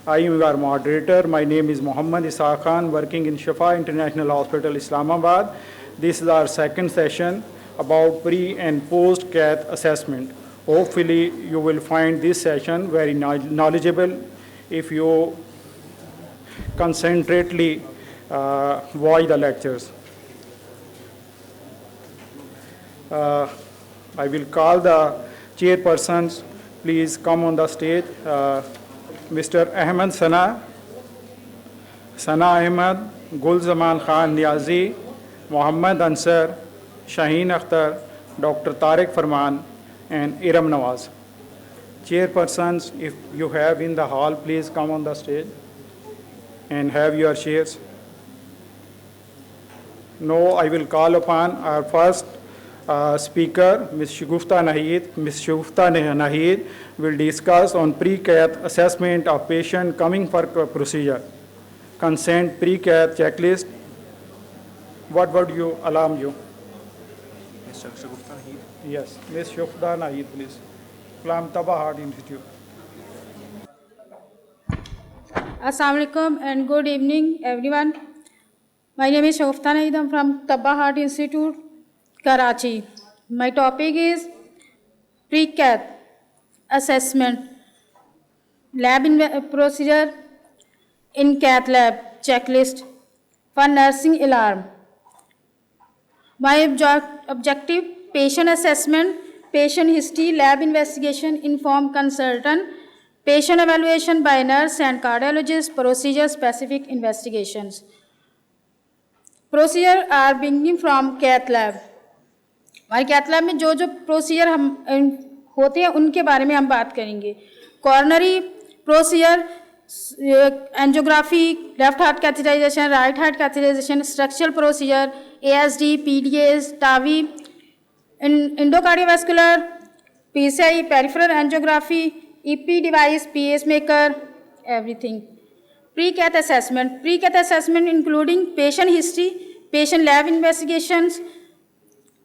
I am your moderator. My name is Mohammad Isa Khan, working in Shafa International Hospital, Islamabad. This is our second session about pre and post cath assessment. Hopefully, you will find this session very knowledgeable if you concentrately watch the lectures. I will call the chairpersons. Please come on the stage. Mr. Ahmed Sana Ahmed, Gul Zaman Khan Niazi, Mohammad Ansar, Shaheen Akhtar, Dr. Tariq Farman, and Iram Nawaz. Chairpersons, if you have in the hall, please come on the stage and have your chairs. Now I will call upon our first speaker, Ms. Shagufta Nahid. Ms. Shagufta Nahid will discuss on pre-cath assessment of patient coming for procedure. Consent pre-cath checklist. What would you alarm you? Ms. Shagufta Nahid. Yes, Ms. Shagufta Nahid, please. From Taba Heart Institute. Assalamu alaikum and good evening, everyone. My name is Shagufta Nahid. I'm from Taba Heart Institute, Karachi. My topic is pre-cath assessment, lab procedure in cath lab checklist for nursing alarm. My objective: patient assessment, patient history, lab investigation, informed consultant, patient evaluation by nurse and cardiologist, procedure specific investigations. Procedure are beginning from cath lab. हमारे cath lab में जो जो procedure हम होते हैं उनके बारे में हम बात करेंगे. Coronary procedure, angiography, left heart catheterization, right heart catheterization, structural procedure, ASD, PDS, TAVI, endocardiovascular, PCI, peripheral angiography, EP device, pacemaker, everything. Pre-cath assessment including patient history, patient lab investigations,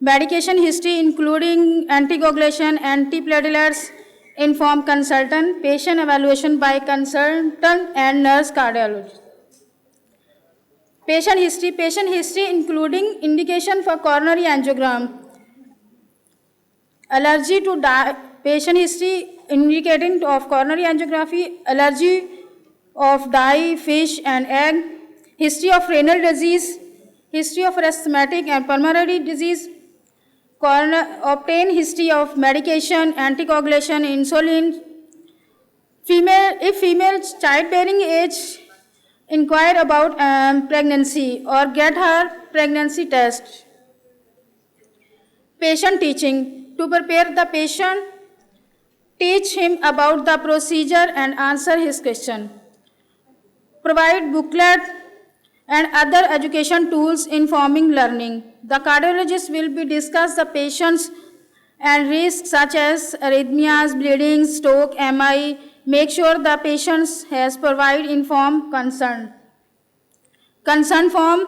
medication history including anticoagulation, antiplatelets, informed consultant, patient evaluation by consultant and nurse cardiologist. Patient history including indication for coronary angiogram, allergy to dye, patient history indicating of coronary angiography, allergy of dye, fish and egg, history of renal disease, history of asthmatic and pulmonary disease, obtain history of medication, anticoagulation, insulin. If female childbearing age, inquire about pregnancy or get her pregnancy test. Patient teaching: to prepare the patient, teach him about the procedure and answer his question. Provide booklet and other education tools informing learning. The cardiologist will be discuss the patients and risks such as arrhythmias, bleeding, stroke, MI. Make sure the patient has provide informed consent. Consent form,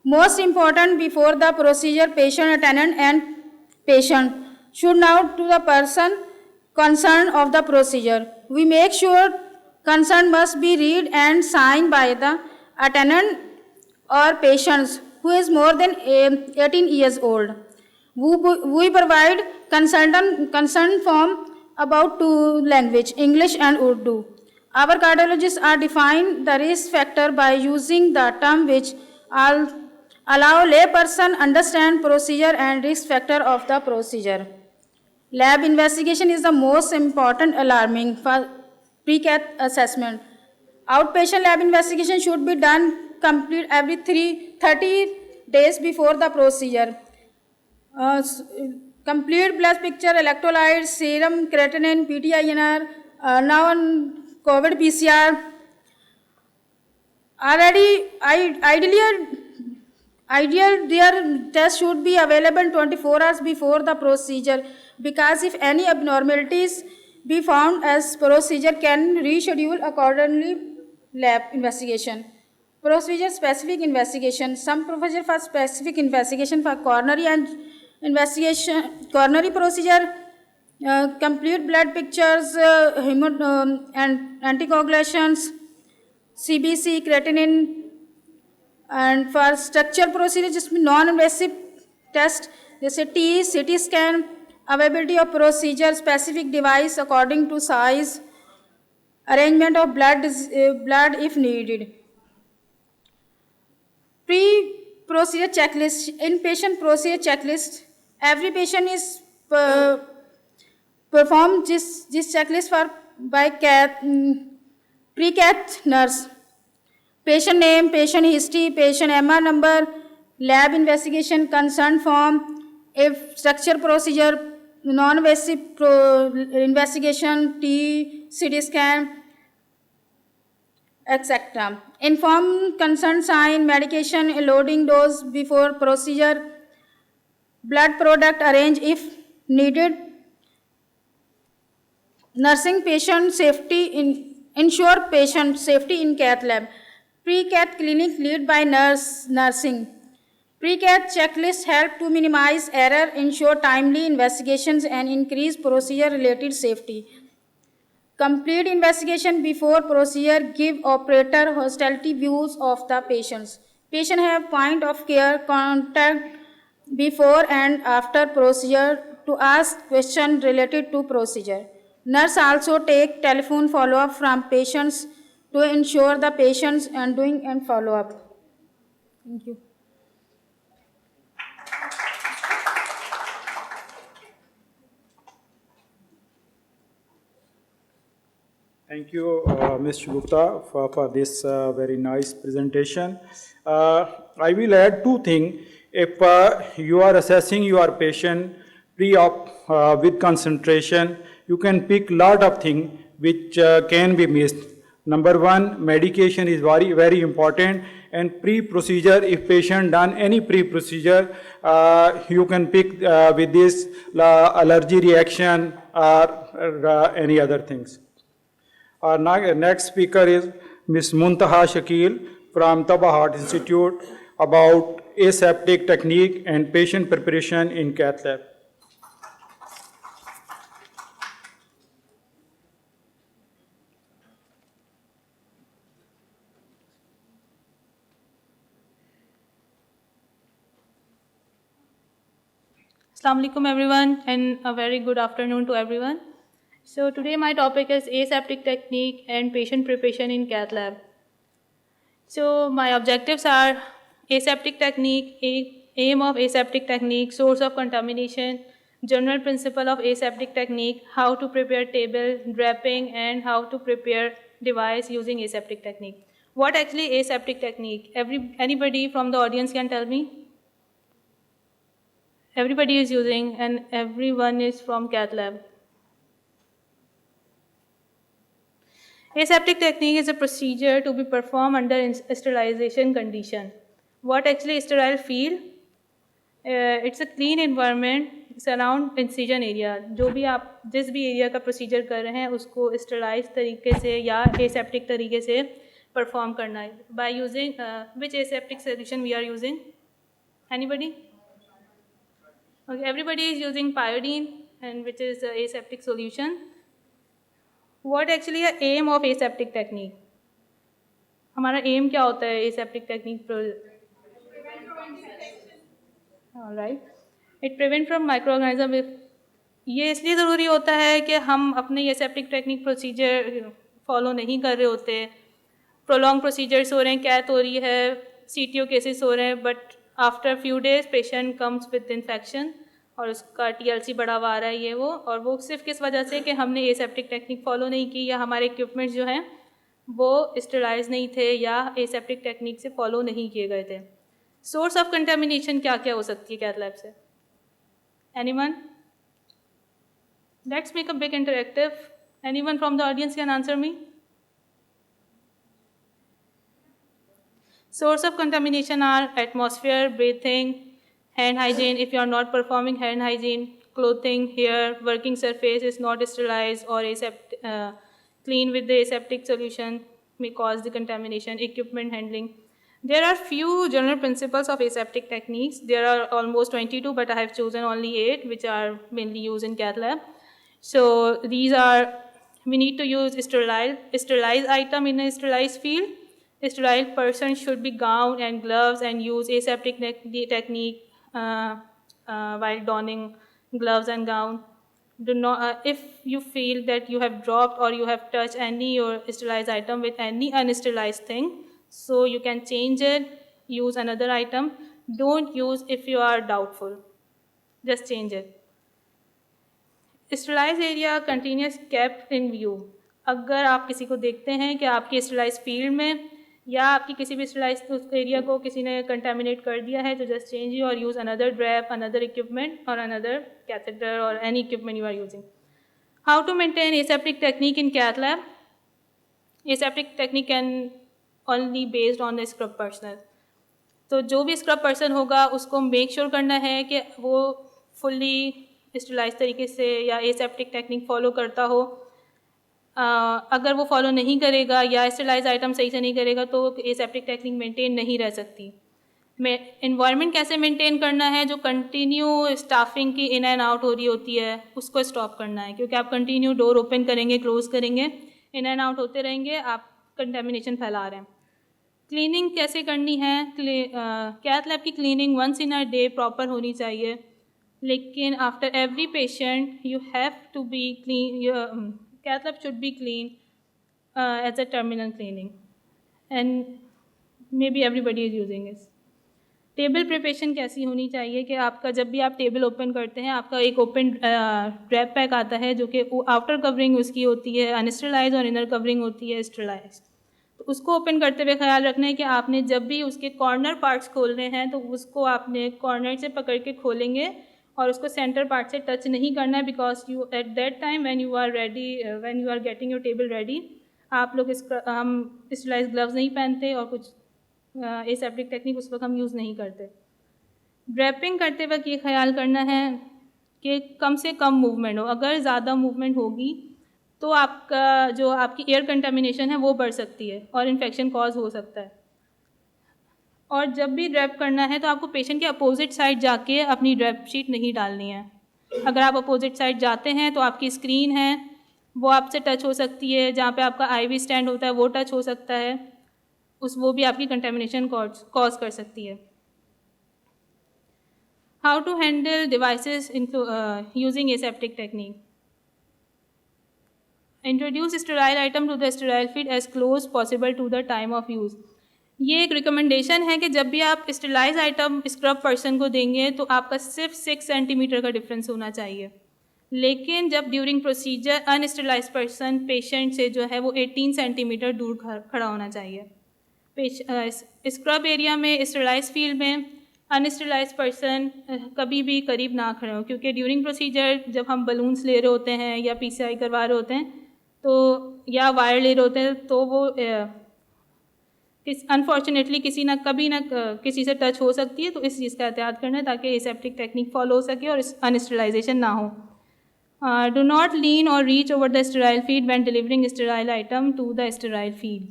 most important before the procedure, patient attendant and patient should know to the person concerned of the procedure. We make sure consent must be read and signed by the attendant or patients who is more than 18 years old. We provide consent form about two languages, English and Urdu. Our cardiologists are define the risk factor by using the term which allow layperson understand procedure and risk factor of the procedure. Lab investigation is the most important alarming for pre-cath assessment. Outpatient lab investigation should be done complete every 30 days before the procedure. Complete blood picture, electrolytes, serum, creatinine, PT-INR, now on COVID PCR. Ideal their test should be available 24 hours before the procedure, because if any abnormalities be found as procedure can reschedule accordingly lab investigation. Procedure specific investigation. Some procedure for specific investigation for coronary and investigation, coronary procedure, complete blood pictures, and anticoagulations, CBC, creatinine, and for structure procedure, just non-invasive test, जैसे T, CT scan, availability of procedure, specific device according to size, arrangement of blood if needed. Pre-procedure checklist, inpatient procedure checklist. Every patient is performed this checklist by pre-cath nurse. Patient name, patient history, patient MR number, lab investigation, consent form, if structure procedure, non-invasive investigation, T, CT scan, etc. Inform consent sign, medication, loading dose before procedure, blood product arrange if needed, nursing patient safety, ensure patient safety in cath lab. Pre-cath clinic lead by nursing. Pre-cath checklist help to minimize error, ensure timely investigations, and increase procedure-related safety. Complete investigation before procedure give operator hostility views of the patients. Patient have point of care contact before and after procedure to ask questions related to procedure. Nurse also take telephone follow-up from patients to ensure the patients and doing and follow-up. Thank you. Thank you, Ms. Gupta, for this very nice presentation. I will add two things. If you are assessing your patient pre-op with concentration, you can pick lot of things which can be missed. Number one, medication is very, very important, and pre-procedure, if patient done any pre-procedure, you can pick with this allergy reaction or any other things. Our next speaker is Ms. Muntaha Shakil from Taba Heart Institute about aseptic technique and patient preparation in cath lab. Assalamu alaikum everyone, and a very good afternoon to everyone. So today my topic is aseptic technique and patient preparation in cath lab. So my objectives are aseptic technique, aim of aseptic technique, source of contamination, general principle of aseptic technique, how to prepare table, draping, and how to prepare device using aseptic technique. What actually aseptic technique? Anybody from the audience can tell me? Everybody is using, and everyone is from cath lab. Aseptic technique is a procedure to be performed under sterilization condition. What actually sterile feel? It's a clean environment surround incision area. जो भी आप जिस भी area का procedure कर रहे हैं उसको स्टेलाइज तरीके से या aseptic तरीके से परफॉर्म करना है. By using which aseptic solution we are using? Anybody? Okay, everybody is using pyridine, and which is the aseptic solution. What actually the aim of aseptic technique? हमारा aim क्या होता है aseptic technique? All right. It prevent from microorganism. ये इसलिए ज़रूरी होता है कि हम अपने aseptic technique procedure follow नहीं कर रहे होते. Prolonged procedures हो रहे हैं, कैथ हो रही है, CTO cases हो रहे हैं, but after few days patient comes with infection और उसका TLC बढ़ा हुआ आ रहा है ये वो, और वो सिर्फ किस वजह से कि हमने aseptic technique फॉलो नहीं की या हमारे इक्विपमेंट्स जो हैं वो स्टेलाइज नहीं थे या aseptic technique से फॉलो नहीं किए गए थे. सोर्स ऑफ कंटेमिनेशन क्या क्या हो सकती है कैथ लैब से? Anyone? Let's make a big interactive. Anyone from the audience can answer me? Source of contamination are atmosphere, breathing, hand hygiene. If you are not performing hand hygiene, clothing, hair, working surface is not sterilized or clean with the aseptic solution may cause the contamination. Equipment handling. There are few general principles of aseptic techniques. There are almost 22, but I have chosen only 8, which are mainly used in cath lab. So these are, we need to use sterilized item in a sterilized field. sterile person should be gowned and gloves and use aseptic technique while donning gloves and gown. Do not, if you feel that you have dropped or you have touched any or sterilized item with any unsterilized thing, so you can change it, use another item. Don't use if you are doubtful. Just change it. Sterilise area continuous kept in view. अगर आप किसी को देखते हैं कि आपकी sterilise field में या आपकी किसी भी स्टरलाइज एरिया को किसी ने कंटामिनेट कर दिया है, तो जस्ट चेंज यू और use another drape, another equipment और अनदर कैथेटर और any equipment you are using. How to maintain aseptic technique in cath lab. Aseptic technique can only based on the scrub personnel. तो जो भी scrub person होगा उसको make sure करना है कि वो फुल्ली स्टरलाइज तरीके से या एसेप्टिक टेक्निक फॉलो करता हो. अगर वो फॉलो नहीं करेगा या स्टरलाइज आइटम सही से नहीं करेगा तो एसेप्टिक टेक्निक मेंटेन नहीं रह सकती. एनवायरनमेंट कैसे मेंटेन करना है, जो कंटिन्यू स्टाफिंग की इन एंड आउट हो रही होती है उसको स्टॉप करना है, क्योंकि आप कंटिन्यू डोर ओपन करेंगे, क्लोज करेंगे, इन एंड आउट होते रहेंगे, आप कंटेमिनेशन फैला रहे हैं. क्लीनिंग कैसे करनी है. कैथ लैब की cleaning once in a day proper होनी चाहिए, लेकिन after every patient you have to be clean. Cath lab should be clean as a terminal cleaning and may be everybody is using it. Table preparation कैसी होनी चाहिए कि आपका जब भी आप टेबल ओपन करते हैं आपका एक ओपन ड्रैप पैक आता है जो कि आउटर कवरिंग उसकी होती है अनस्टरलाइज और इनर कवरिंग होती है स्टरलाइज. तो उसको ओपन करते हुए ख्याल रखना है कि आपने जब भी उसके कॉर्नर पार्ट्स खोलने हैं तो उसको आपने कॉर्नर से पकड़ के खोलेंगे और उसको सेंटर पार्ट से टच नहीं करना है, because you at that time when you are ready, when you are getting your table ready, आप लोग हम स्टरलाइज ग्लव्स नहीं पहनते और कुछ एसेप्टिक टेक्निक उस वक्त हम यूज़ नहीं करते. ड्रैपिंग करते वक्त ये ख्याल करना है कि कम से कम मूवमेंट हो. अगर ज़्यादा मूवमेंट होगी तो आपका जो आपकी एयर कंटामिनेशन है वो बढ़ सकती है और इन्फेक्शन कॉज हो सकता है. और जब भी ड्रैप करना है तो आपको पेशेंट के अपोजिट साइड जाके अपनी ड्रैप शीट नहीं डालनी है. अगर आप अपोजिट साइड जाते हैं तो आपकी स्क्रीन है वो आपसे टच हो सकती है, जहाँ पे आपका IV स्टैंड होता है वो टच हो सकता है, वो भी आपकी कंटेमिनेशन कॉज कर सकती है. How to handle devices using aseptic technique. Introduce sterile item to the sterile field as close possible to the time of use. ये एक रिकमेंडेशन है कि जब भी आप स्टेराइज आइटम स्क्रब पर्सन को देंगे तो आपका सिर्फ 6 सेंटीमीटर का डिफरेंस होना चाहिए, लेकिन जब ड्यूरिंग प्रोसीजर अनस्टेराइज पर्सन पेशेंट से जो है वो 18 सेंटीमीटर दूर खड़ा होना चाहिए. स्क्रब एरिया में स्टेराइज फील्ड में अनस्टेराइज पर्सन कभी भी करीब ना खड़े हो, क्योंकि ड्यूरिंग प्रोसीजर जब हम बलून्स ले रहे होते हैं या PCI करवा रहे होते हैं तो या वायर ले रहे होते हैं तो वो अनफॉर्चुनेटली कभी ना किसी से टच हो सकती है. तो इस चीज़ का एहतियात करना है ताकि एसेप्टिक टेक्निक फॉलो हो सके और अनस्टेराइजेशन ना हो. Do not lean or reach over the sterile field when delivering sterile item to the sterile field.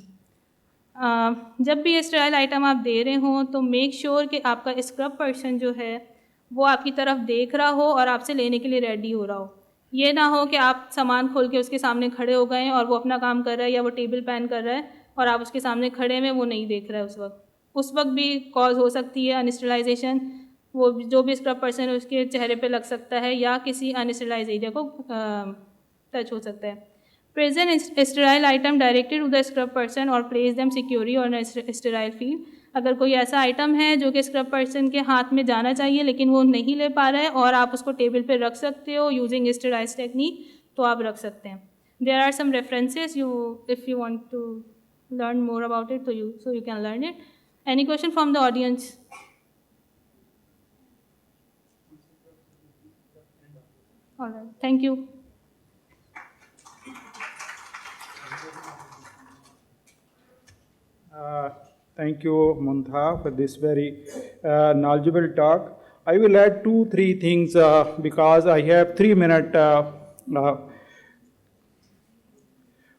जब भी स्टेराइल आइटम आप दे रहे हों तो मेक श्योर कि आपका स्क्रब पर्सन जो है वो आपकी तरफ देख रहा हो और आपसे लेने के लिए रेडी हो रहा हो. ये ना हो कि आप सामान खोल के उसके सामने खड़े हो गए और वो अपना काम कर रहा है या वो टेबल पैन कर रहा है और आप उसके सामने खड़े में वो नहीं देख रहा है. उस वक्त भी कॉज हो सकती है अनस्टेराइजेशन. वो जो भी स्क्रब पर्सन है उसके चेहरे पे लग सकता है या किसी अनस्टेराइज एरिया को टच हो सकता है. Present sterile item directed to the scrub person और place them securely on sterile field. अगर कोई ऐसा आइटम है जो कि स्क्रब पर्सन के हाथ में जाना चाहिए लेकिन वो नहीं ले पा रहा है और आप उसको टेबल पे रख सकते हो यूजिंग स्टेराइज टेक्निक, तो आप रख सकते हैं. There are some references if you want to learn more about it so you can learn it. Any question from the audience? All right, thank you. Thank you, Muntha, for this very knowledgeable talk. I will add 2-3 things because I have 3 minutes.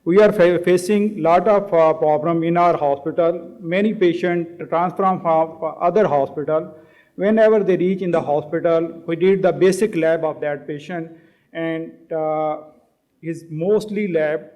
We are facing lot of problem in our hospital. Many patients transfer from other hospital. Whenever they reach in the hospital, we did the basic lab of that patient, and his mostly lab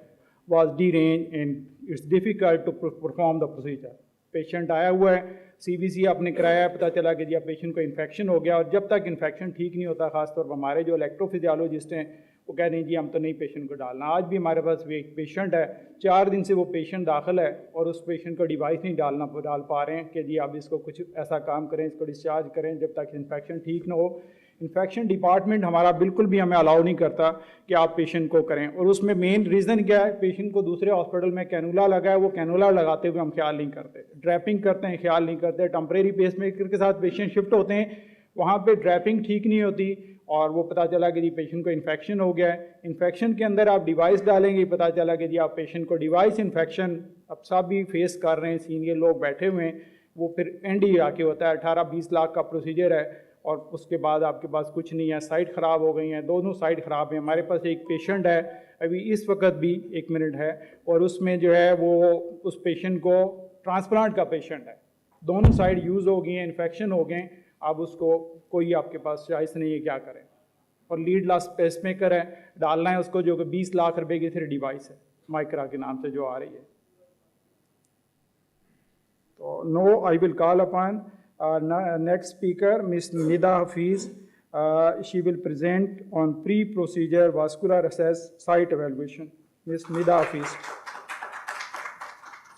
was deranged and it's difficult to perform the procedure. Patient आया हुआ है, CBC आपने कराया है, पता चला कि जी patient को इन्फेक्शन हो गया, और जब तक इन्फेक्शन ठीक नहीं होता, ख़ासतौर पर हमारे जो इलेक्ट्रोफिजियोलॉजिस्ट हैं वो कह रहे हैं जी हम तो नहीं पेशेंट को डालना। आज भी हमारे पास एक पेशेंट है, 4 दिन से वो पेशेंट दाखिल है और उस पेशेंट को डिवाइस नहीं डाल पा रहे हैं कि जी आप इसको कुछ ऐसा काम करें, इसको डिस्चार्ज करें जब तक इन्फेक्शन ठीक ना हो। इन्फेक्शन डिपार्टमेंट हमारा बिल्कुल भी हमें अलाउ नहीं करता कि आप पेशेंट को करें, और उसमें मेन रीज़न क्या है, पेशेंट को दूसरे हॉस्पिटल में कैनुला लगा है, वो कैनुला लगाते हुए हम ख्याल नहीं करते, ड्रैपिंग करते हैं ख्याल नहीं करते, टेम्परेरी पेसमेकर के साथ पेशेंट शिफ्ट होते हैं, वहाँ पे ड्रैपिंग ठीक नहीं होती और वो पता चला कि जी पेशेंट को इन्फेक्शन हो गया है। इन्फेक्शन के अंदर आप डिवाइस डालेंगे, पता चला कि जी आप पेशेंट को डिवाइस इन्फेक्शन अब सब भी फेस कर रहे हैं, सीनियर लोग बैठे हुए हैं, वो फिर एंड ही आके होता है। 18-20 लाख का प्रोसीजर है और उसके बाद आपके पास कुछ नहीं है, साइड ख़राब हो गई हैं, दोनों साइड ख़राब हैं। हमारे पास एक पेशेंट है अभी इस वक्त भी, 1 मिनट है, और उसमें जो है वो उस पेशेंट को ट्रांसप्लांट का पेशेंट है, दोनों साइड यूज़ हो गई हैं, इन्फेक्शन हो गए, अब उसको कोई आपके पास चॉइस नहीं है क्या करें, और लीड लास्ट पेसमेकर है, डालना है उसको, जो कि 20 लाख रुपए की फिर डिवाइस है माइक्रा के नाम से जो आ रही है। तो no I will call upon next speaker miss Nida Hafeez. She will present on pre procedure vascular access site evaluation. Miss Nida Hafeez.